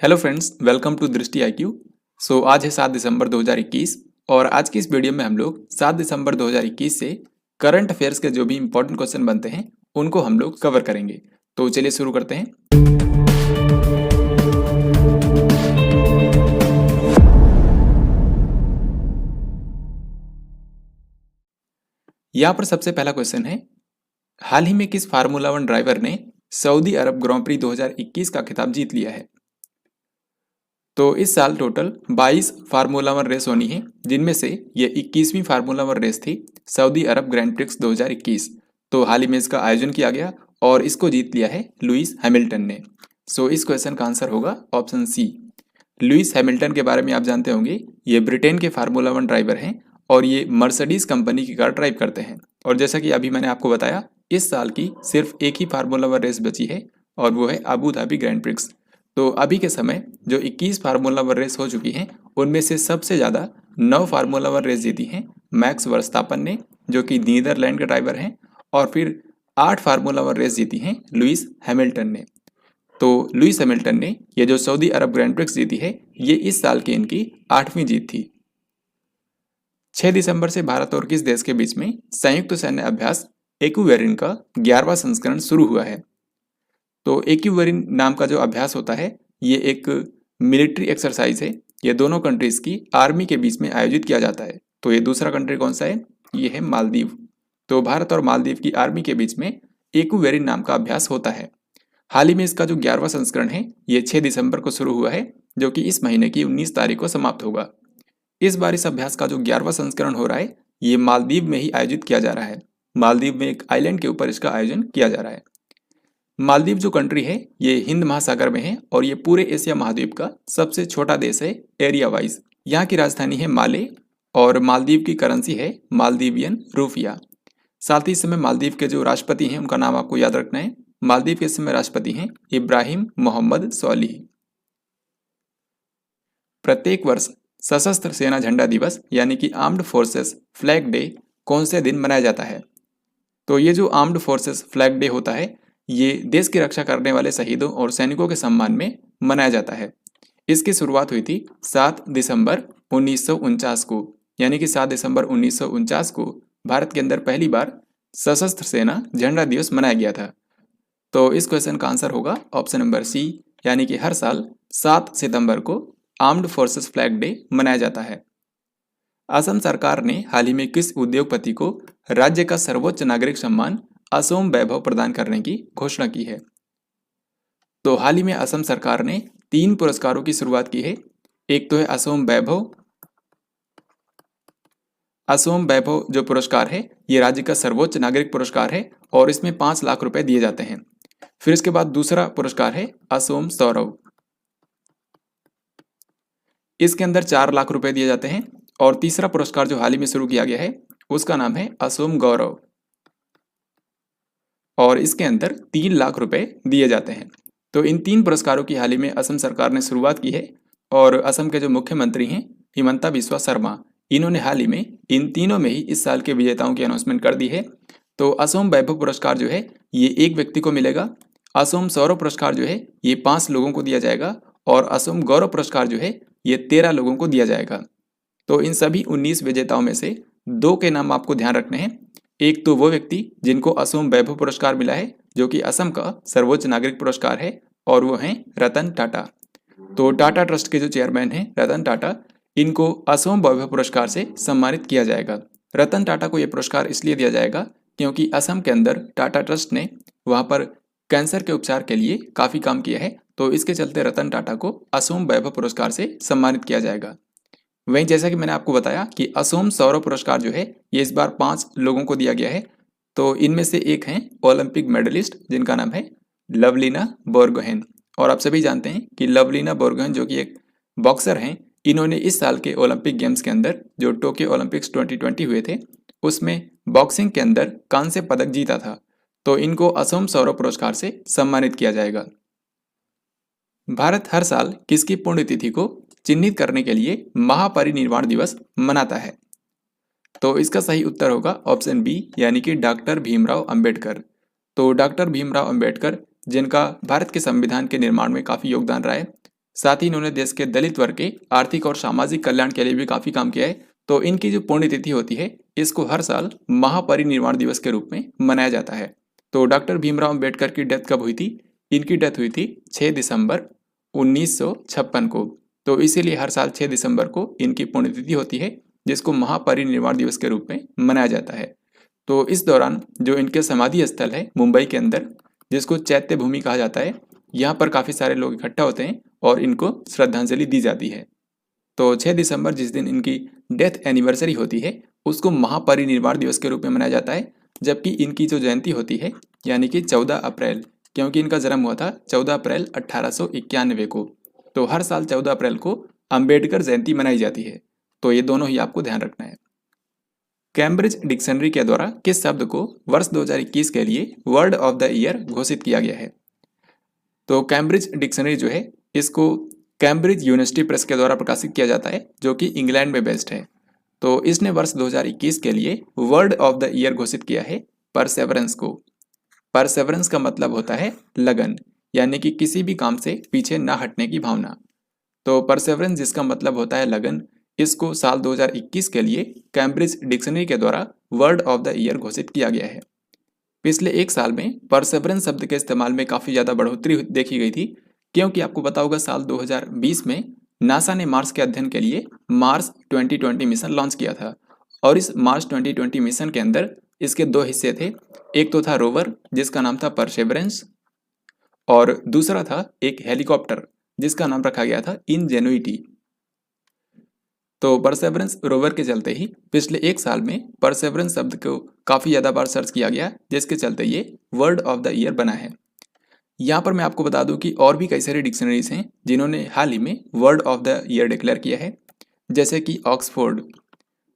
Hello friends, welcome to दृष्टि IQ. आज है 7 दिसंबर 2021 और आज की इस वीडियो में हम लोग 7 दिसंबर 2021 से करंट अफेयर्स के जो भी इंपॉर्टेंट क्वेश्चन बनते हैं उनको हम लोग कवर करेंगे। तो चलिए शुरू करते हैं। यहाँ पर सबसे पहला क्वेश्चन है, हाल ही में किस फार्मूला वन ड्राइवर ने सऊदी अरब ग्रां प्री 2021 का खिताब जीत लिया है? तो इस साल टोटल 22 फार्मूला वन रेस होनी है, जिनमें से ये 21वीं फार्मूला वन रेस थी सऊदी अरब ग्रैंड प्रिक्स 2021। तो हाल ही में इसका आयोजन किया गया और इसको जीत लिया है लुइस हैमिल्टन ने। इस क्वेश्चन का आंसर होगा ऑप्शन सी। लुइस हैमिल्टन के बारे में आप जानते होंगे, ये ब्रिटेन के फार्मूला वन ड्राइवर हैं और ये मर्सिडीज कंपनी की कार ड्राइव करते हैं। और जैसा कि अभी मैंने आपको बताया, इस साल की सिर्फ एक ही फार्मूला वन रेस बची है और वो है अबू धाबी ग्रैंड प्रिक्स। तो अभी के समय जो 21 फार्मूला वन रेस हो चुकी हैं, उनमें से सबसे ज़्यादा 9 फार्मूला वन रेस जीती हैं मैक्स वर्स्तापन ने, जो कि नीदरलैंड के ड्राइवर हैं, और फिर 8 फार्मूला वन रेस जीती हैं लुइस हैमिल्टन ने। तो लुइस हैमिल्टन ने ये जो सऊदी अरब ग्रैंड प्रिक्स जीती है, ये इस साल की इनकी 8वीं जीत थी। 6 दिसंबर से भारत और किस देश के बीच में संयुक्त सैन्य अभ्यास एक्यूवेरिन का 11वां संस्करण शुरू हुआ है? तो एक्यूवेरिन नाम का जो अभ्यास होता है, ये एक मिलिट्री एक्सरसाइज है। ये दोनों कंट्रीज की आर्मी के बीच में आयोजित किया जाता है। तो ये दूसरा कंट्री कौन सा है? ये है मालदीव। तो भारत और मालदीव की आर्मी के बीच में एक्यूवेरिन नाम का अभ्यास होता है। हाल ही में इसका जो 11वां संस्करण है, ये 6 दिसंबर को शुरू हुआ है, जो कि इस महीने की 19 तारीख को समाप्त होगा। इस बार इस अभ्यास का जो 11वां संस्करण हो रहा है, ये मालदीव में ही आयोजित किया जा रहा है। मालदीव में एक आइलैंड के ऊपर इसका आयोजन किया जा रहा है। मालदीव जो कंट्री है, ये हिंद महासागर में है और ये पूरे एशिया महाद्वीप का सबसे छोटा देश है एरिया वाइज। यहाँ की राजधानी है माले और मालदीव की करेंसी है मालदीवियन रूपिया। साथ ही इस समय मालदीव के जो राष्ट्रपति हैं, उनका नाम आपको याद रखना है। मालदीव के इस समय राष्ट्रपति हैं इब्राहिम मोहम्मद सोलिह। प्रत्येक वर्ष सशस्त्र सेना झंडा दिवस यानी कि आर्म्ड फोर्सेस फ्लैग डे कौन से दिन मनाया जाता है? तो ये जो आर्म्ड फोर्सेस फ्लैग डे होता है, ये देश की रक्षा करने वाले शहीदों और सैनिकों के सम्मान में मनाया जाता है। इसकी शुरुआत हुई थी 7 दिसंबर 1949 को, यानी कि 7 दिसंबर 1949 को भारत के अंदर पहली बार सशस्त्र सेना झंडा दिवस मनाया गया था। तो इस क्वेश्चन का आंसर होगा ऑप्शन नंबर सी, यानी कि हर साल 7 सितंबर को आर्म्ड फोर्सेस फ्लैग डे मनाया जाता है। असम सरकार ने हाल ही में किस उद्योगपति को राज्य का सर्वोच्च नागरिक सम्मान असम वैभव प्रदान करने की घोषणा की है? तो हाल ही में असम सरकार ने 3 पुरस्कारों की शुरुआत की है। एक तो है असम वैभव। असम वैभव जो पुरस्कार है, ये राज्य का सर्वोच्च नागरिक पुरस्कार है और इसमें 5 लाख रुपए दिए जाते हैं। फिर इसके बाद दूसरा पुरस्कार है असम सौरव। इसके अंदर 4 लाख रुपए दिए जाते हैं। और तीसरा पुरस्कार जो हाल ही में शुरू किया गया है, उसका नाम है असम गौरव और इसके अंदर 3 लाख रुपए दिए जाते हैं। तो इन 3 पुरस्कारों की हाल ही में असम सरकार ने शुरुआत की है और असम के जो मुख्यमंत्री हैं हिमंता बिस्वा शर्मा, इन्होंने हाल ही में इन तीनों में ही इस साल के विजेताओं की अनाउंसमेंट कर दी है। तो असम वैभव पुरस्कार जो है, ये एक व्यक्ति को मिलेगा। असम सौरव पुरस्कार जो है, ये 5 लोगों को दिया जाएगा और असम गौरव पुरस्कार जो है, ये 13 लोगों को दिया जाएगा। तो इन सभी 19 विजेताओं में से 2 के नाम आपको ध्यान रखने हैं। एक तो वो व्यक्ति जिनको असम वैभव पुरस्कार मिला है, जो कि असम का सर्वोच्च नागरिक पुरस्कार है, और वो हैं रतन टाटा। तो टाटा ट्रस्ट के जो चेयरमैन हैं रतन टाटा, इनको असम वैभव पुरस्कार से सम्मानित किया जाएगा। रतन टाटा को ये पुरस्कार इसलिए दिया जाएगा क्योंकि असम के अंदर टाटा ट्रस्ट ने वहाँ पर कैंसर के उपचार के लिए काफ़ी काम किया है। तो इसके चलते रतन टाटा को असम वैभव पुरस्कार से सम्मानित किया जाएगा। वहीं जैसा कि मैंने आपको बताया कि असम सौरव पुरस्कार जो है, ये इस बार 5 लोगों को दिया गया है। तो इनमें से एक हैं ओलंपिक मेडलिस्ट, जिनका नाम है लवलीना बोरगोहेन। और आप सभी जानते हैं कि लवलीना बोरगोहेन जो कि एक बॉक्सर हैं, इन्होंने इस साल के ओलंपिक गेम्स के अंदर जो टोक्यो ओलंपिक्स 2020 हुए थे, उसमें बॉक्सिंग के अंदर कांस्य पदक जीता था। तो इनको असम सौरव पुरस्कार से सम्मानित किया जाएगा। भारत हर साल किसकी पुण्यतिथि को चिन्हित करने के लिए महापरिनिर्वाण दिवस मनाता है? तो इसका सही उत्तर होगा ऑप्शन बी, यानी कि डॉक्टर भीमराव अंबेडकर। तो डॉक्टर भीमराव अंबेडकर, जिनका भारत के संविधान के निर्माण में काफ़ी योगदान रहा है, साथ ही इन्होंने देश के दलित वर्ग के आर्थिक और सामाजिक कल्याण के लिए भी काफ़ी काम किया है। तो इनकी जो पुण्यतिथि होती है इसको हर साल महापरिनिर्वाण दिवस के रूप में मनाया जाता है। तो डॉक्टर भीमराव अम्बेडकर की डेथ कब हुई थी? इनकी डेथ हुई थी 6 दिसंबर 1956 को। तो इसीलिए हर साल 6 दिसंबर को इनकी पुण्यतिथि होती है, जिसको महापरिनिर्वाण दिवस के रूप में मनाया जाता है। तो इस दौरान जो इनके समाधि स्थल है मुंबई के अंदर, जिसको चैत्य भूमि कहा जाता है, यहाँ पर काफ़ी सारे लोग इकट्ठा होते हैं और इनको श्रद्धांजलि दी जाती है। तो 6 दिसंबर जिस दिन इनकी डेथ एनिवर्सरी होती है उसको महापरिनिर्वाण दिवस के रूप में मनाया जाता है। जबकि इनकी जो जयंती होती है यानी कि 14 अप्रैल, क्योंकि इनका जन्म हुआ था 14 अप्रैल 1891 को, तो हर साल 14 अप्रैल को अंबेडकर जयंती मनाई जाती है। तो ये दोनों ही आपको ध्यान रखना है। कैम्ब्रिज डिक्शनरी के द्वारा किस शब्द को वर्ष 2021 के लिए वर्ड ऑफ द ईयर घोषित किया गया है? तो कैम्ब्रिज डिक्शनरी जो है इसको कैम्ब्रिज यूनिवर्सिटी प्रेस के द्वारा प्रकाशित किया जाता है, जो कि इंग्लैंड में बेस्ड है। तो इसने वर्ष 2021 के लिए वर्ड ऑफ द ईयर घोषित किया है परसेवरेंस को। परसेवरेंस का मतलब होता है लगन, यानी कि किसी भी काम से पीछे ना हटने की भावना। तो परसेवरेंस जिसका मतलब होता है लगन, इसको साल 2021 के लिए कैम्ब्रिज डिक्शनरी के द्वारा वर्ड ऑफ द ईयर घोषित किया गया है। पिछले एक साल में परसेवरेंस शब्द के इस्तेमाल में काफ़ी ज़्यादा बढ़ोतरी देखी गई थी, क्योंकि आपको पता होगा साल 2020 में नासा ने मार्स के अध्ययन के लिए मार्स 2020 मिशन लॉन्च किया था। और इस मार्स 2020 मिशन के अंदर इसके दो हिस्से थे। एक तो था रोवर जिसका नाम था परसेवरेंस, और दूसरा था एक हेलीकॉप्टर जिसका नाम रखा गया था इनजेन्युइटी। तो परसेवरेंस रोवर के चलते ही पिछले एक साल में परसेवरेंस शब्द को काफ़ी ज़्यादा बार सर्च किया गया, जिसके चलते ये वर्ड ऑफ द ईयर बना है। यहाँ पर मैं आपको बता दूं कि और भी कई सारी डिक्शनरीज हैं जिन्होंने हाल ही में word of the year declare किया है, जैसे कि ऑक्सफोर्ड।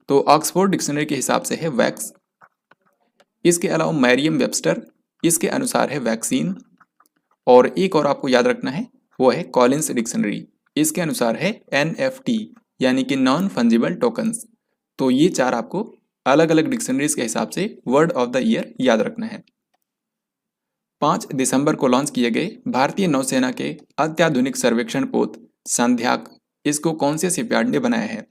तो ऑक्सफोर्ड डिक्शनरी के हिसाब से है वैक्स। इसके अलावा मैरियम वेबस्टर, इसके अनुसार है वैक्सीन। और एक और आपको याद रखना है, वो है कॉलिंस डिक्शनरी, इसके अनुसार है NFT यानी कि नॉन फंजिबल टोकन्स। तो ये चार आपको अलग अलग डिक्शनरीज के हिसाब से वर्ड ऑफ द ईयर याद रखना है। 5 दिसंबर को लॉन्च किए गए भारतीय नौसेना के अत्याधुनिक सर्वेक्षण पोत संध्याक, इसको कौन से शिपयार्ड ने बनाया है?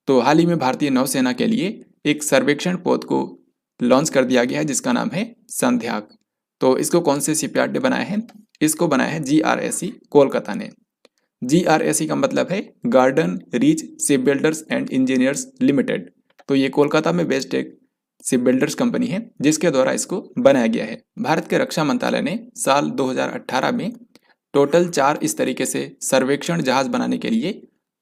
तो हाल ही में भारतीय नौसेना के लिए एक सर्वेक्षण पोत को लॉन्च कर दिया गया है जिसका नाम है संध्याक। तो इसको कौन से शिपयार्ड ने बनाया है? इसको बनाया है GRSE कोलकाता ने। GRSE का मतलब है garden reach ship builders and engineers limited. तो ये कोलकाता में बेस्ड एक शिप बिल्डर्स कंपनी है जिसके द्वारा इसको बनाया गया है। भारत के रक्षा मंत्रालय ने साल 2018 में टोटल 4 इस तरीके से सर्वेक्षण जहाज बनाने के लिए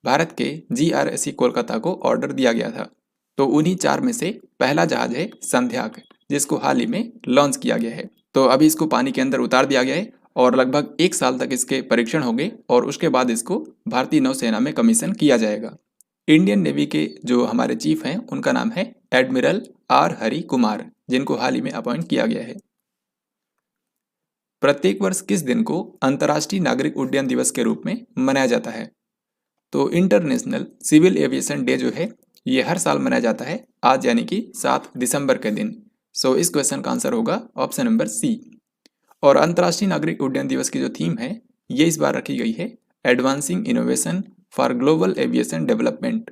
भारत के GRSE कोलकाता को ऑर्डर दिया गया था। तो उन्हीं 4 में से पहला जहाज है संध्याक, जिसको हाल ही में लॉन्च किया गया है। तो अभी इसको पानी के अंदर उतार दिया गया है और लगभग 1 साल तक इसके परीक्षण होंगे और उसके बाद इसको भारतीय नौसेना में कमीशन किया जाएगा। इंडियन नेवी के जो हमारे चीफ हैं उनका नाम है एडमिरल R हरि कुमार, जिनको हाल ही में अपॉइंट किया गया है। प्रत्येक वर्ष किस दिन को अंतर्राष्ट्रीय नागरिक उड्डयन दिवस के रूप में मनाया जाता है? तो इंटरनेशनल सिविल एविएशन डे जो है ये हर साल मनाया जाता है आज, यानी कि 7 दिसंबर के दिन। सो इस क्वेश्चन का आंसर होगा ऑप्शन नंबर C। और अंतर्राष्ट्रीय नागरिक उड्डयन दिवस की जो थीम है ये इस बार रखी गई है advancing innovation for global aviation development.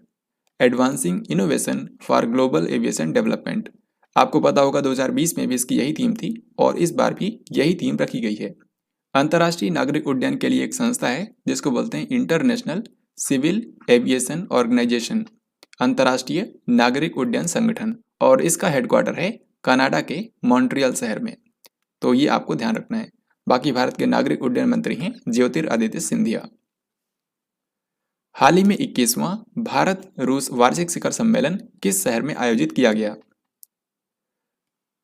Advancing innovation for global aviation development. आपको पता होगा 2020 में भी इसकी यही थीम थी और इस बार भी यही थीम रखी गई है। अंतर्राष्ट्रीय नागरिक उड्डयन के लिए एक संस्था है जिसको बोलते हैं इंटरनेशनल सिविल एविएशन ऑर्गेनाइजेशन, अंतर्राष्ट्रीय नागरिक उड्डयन संगठन, और इसका हेडक्वार्टर है कनाडा के मॉन्ट्रियल शहर में। तो ये आपको ध्यान रखना है। बाकी भारत के नागरिक उड्डयन मंत्री हैं ज्योतिरादित्य सिंधिया। हाल ही में 21वां भारत रूस वार्षिक शिखर सम्मेलन किस शहर में आयोजित किया गया?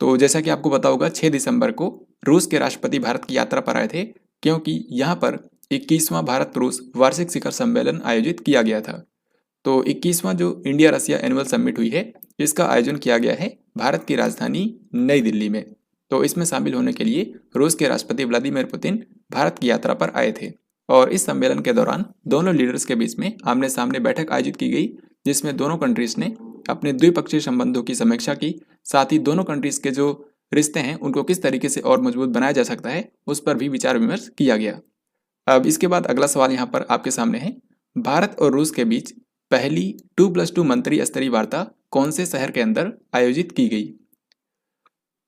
तो जैसा कि आपको पता होगा 6 दिसंबर को रूस के राष्ट्रपति भारत की यात्रा पर आए थे, क्योंकि यहाँ पर 21वां भारत रूस वार्षिक शिखर सम्मेलन आयोजित किया गया था। तो 21वां जो इंडिया रसिया एनुअल समिट हुई है इसका आयोजन किया गया है भारत की राजधानी नई दिल्ली में। तो इसमें शामिल होने के लिए रूस के राष्ट्रपति व्लादिमीर पुतिन भारत की यात्रा पर आए थे और इस सम्मेलन के दौरान दोनों लीडर्स के बीच में आमने सामने बैठक आयोजित की गई, जिसमें दोनों कंट्रीज ने अपने द्विपक्षीय संबंधों की समीक्षा की। साथ ही दोनों कंट्रीज के जो रिश्ते हैं उनको किस तरीके से और मजबूत बनाया जा सकता है उस पर भी विचार विमर्श किया गया। अब इसके बाद अगला सवाल यहाँ पर आपके सामने है, भारत और रूस के बीच पहली 2+2 मंत्री स्तरीय वार्ता कौन से शहर के अंदर आयोजित की गई?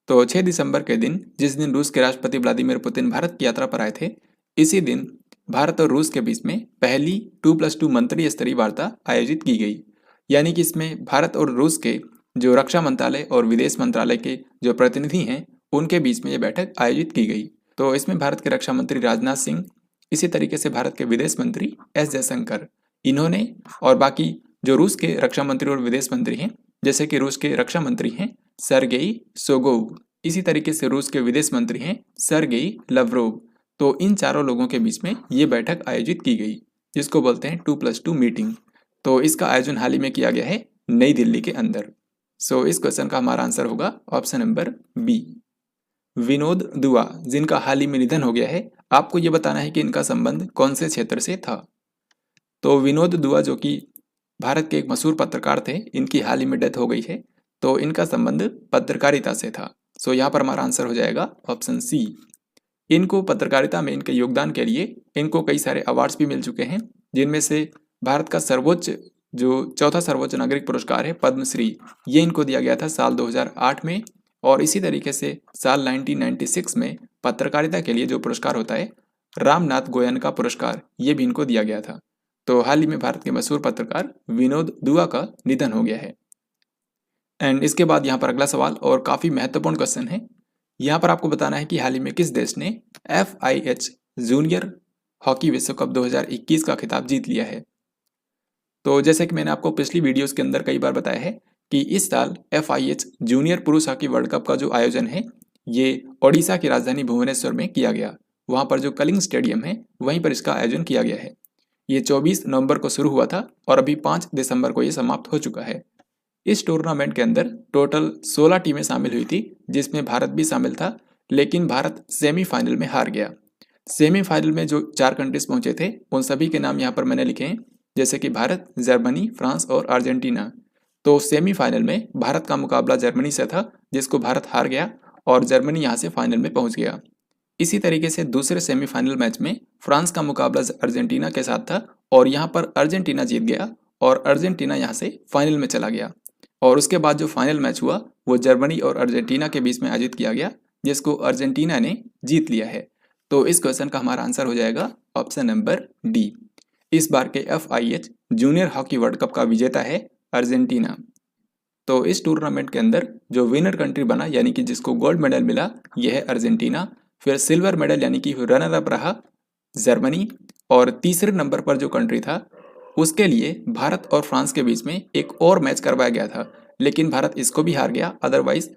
तो 6 दिसंबर के दिन, जिस दिन रूस के राष्ट्रपति व्लादिमीर पुतिन भारत की यात्रा पर आए थे, इसी दिन भारत और रूस के बीच में पहली 2+2 मंत्री स्तरीय वार्ता आयोजित की गई। यानी कि इसमें भारत और रूस के जो रक्षा मंत्रालय और विदेश मंत्रालय के जो प्रतिनिधि हैं, उनके बीच में ये बैठक आयोजित की गई। तो इसमें भारत के रक्षा मंत्री राजनाथ सिंह, इसी तरीके से भारत के विदेश मंत्री एस जयशंकर, इन्होंने और बाकी जो रूस के रक्षा मंत्री और विदेश मंत्री हैं, जैसे कि रूस के रक्षा मंत्री हैं सर्गेई सोगोव, इसी तरीके से रूस के विदेश मंत्री हैं सर्गेई लवरोव। तो इन चारों लोगों के बीच में ये बैठक आयोजित की गई, जिसको बोलते हैं 2+2 मीटिंग। तो इसका आयोजन हाल ही में किया गया है नई दिल्ली के अंदर। सो इस क्वेश्चन का हमारा आंसर होगा ऑप्शन नंबर बी। विनोद दुआ, जिनका हाल ही में निधन हो गया है, आपको ये बताना है कि इनका संबंध कौन से क्षेत्र से था। तो विनोद दुआ जो कि भारत के एक मशहूर पत्रकार थे, इनकी हाल ही में डेथ हो गई है, तो इनका संबंध पत्रकारिता से था। सो यहाँ पर हमारा आंसर हो जाएगा ऑप्शन सी। इनको पत्रकारिता में इनके योगदान के लिए इनको कई सारे अवार्ड्स भी मिल चुके हैं, जिनमें से भारत का सर्वोच्च जो चौथा सर्वोच्च नागरिक पुरस्कार है पद्मश्री, ये इनको दिया गया था साल 2008 में। और इसी तरीके से साल 1996 में पत्रकारिता के लिए जो पुरस्कार होता है रामनाथ गोयन का पुरस्कार, ये भी इनको दिया गया था। तो हाल ही में भारत के मशहूर पत्रकार विनोद दुआ का निधन हो गया है। एंड इसके बाद यहाँ पर अगला सवाल और काफ़ी महत्वपूर्ण क्वेश्चन है। यहाँ पर आपको बताना है कि हाल ही में किस देश ने FIH जूनियर हॉकी विश्व कप 2021 का खिताब जीत लिया है। तो जैसे कि मैंने आपको पिछली वीडियोस के अंदर कई बार बताया है कि इस साल FIH जूनियर पुरुष हॉकी वर्ल्ड कप का जो आयोजन है, ये ओडिशा की राजधानी भुवनेश्वर में किया गया। वहाँ पर जो कलिंग स्टेडियम है, वहीं पर इसका आयोजन किया गया है। ये 24 नवंबर को शुरू हुआ था और अभी 5 दिसंबर को ये समाप्त हो चुका है। इस टूर्नामेंट के अंदर टोटल 16 टीमें शामिल हुई थी, जिसमें भारत भी शामिल था, लेकिन भारत सेमीफाइनल में हार गया। सेमीफाइनल में जो 4 कंट्रीज पहुंचे थे, उन सभी के नाम यहाँ पर मैंने लिखे हैं, जैसे कि भारत, जर्मनी, फ्रांस और अर्जेंटीना। तो सेमीफाइनल में भारत का मुकाबला जर्मनी से था, जिसको भारत हार गया और जर्मनी यहाँ से फाइनल में पहुंच गया। इसी तरीके से दूसरे सेमीफाइनल मैच में फ्रांस का मुकाबला अर्जेंटीना के साथ था और यहाँ पर अर्जेंटीना जीत गया और अर्जेंटीना यहाँ से फाइनल में चला गया। और उसके बाद जो फाइनल मैच हुआ वो जर्मनी और अर्जेंटीना के बीच में आयोजित किया गया, जिसको अर्जेंटीना ने जीत लिया है। तो इस क्वेश्चन का हमारा आंसर हो जाएगा ऑप्शन नंबर डी। इस बार के FIH junior hockey world cup का विजेता है अर्जेंटीना। तो इस टूर्नामेंट के अंदर जो विनर कंट्री बना, यानी कि जिसको गोल्ड मेडल मिला, यह है अर्जेंटीना। फिर सिल्वर मेडल यानी कि रनर अप रहा जर्मनी, और तीसरे नंबर पर जो कंट्री था उसके लिए भारत और फ्रांस के बीच में एक और मैच करवाया गया था, लेकिन भारत इसको भी हार गया। अदरवाइज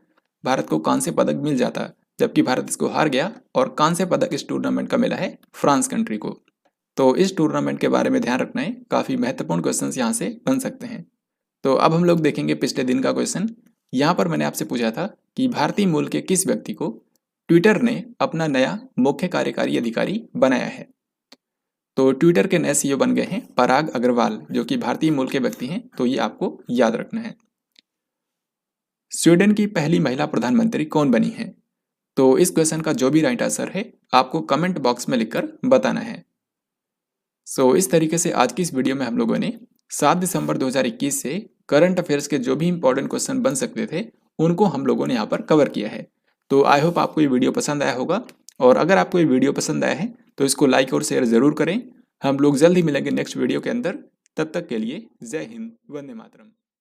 भारत को कांस्य पदक मिल जाता, जबकि भारत इसको हार गया और कांस्य पदक इस टूर्नामेंट का मिला है फ्रांस कंट्री को। तो इस टूर्नामेंट के बारे में ध्यान रखना है, काफ़ी महत्वपूर्ण क्वेश्चन यहाँ से बन सकते हैं। तो अब हम लोग देखेंगे पिछले दिन का क्वेश्चन। यहाँ पर मैंने आपसे पूछा था कि भारतीय मूल के किस व्यक्ति को ट्विटर ने अपना नया मुख्य कार्यकारी अधिकारी बनाया है। तो ट्विटर के नए CEO बन गए हैं पराग अग्रवाल, जो कि भारतीय मूल के व्यक्ति हैं, तो ये आपको याद रखना है। स्वीडन की पहली महिला प्रधानमंत्री कौन बनी है। तो इस क्वेश्चन का जो भी राइट आंसर है आपको कमेंट बॉक्स में लिखकर बताना है। सो इस तरीके से आज की इस वीडियो में हम लोगों ने 7 दिसंबर 2021 से करंट अफेयर्स के जो भी इंपॉर्टेंट क्वेश्चन बन सकते थे, उनको हम लोगों ने यहाँ पर कवर किया है। तो आई होप आपको ये वीडियो पसंद आया होगा, और अगर आपको ये वीडियो पसंद आया है तो इसको लाइक और शेयर ज़रूर करें। हम लोग जल्द ही मिलेंगे नेक्स्ट वीडियो के अंदर। तब तक के लिए जय हिंद, वंदे मातरम।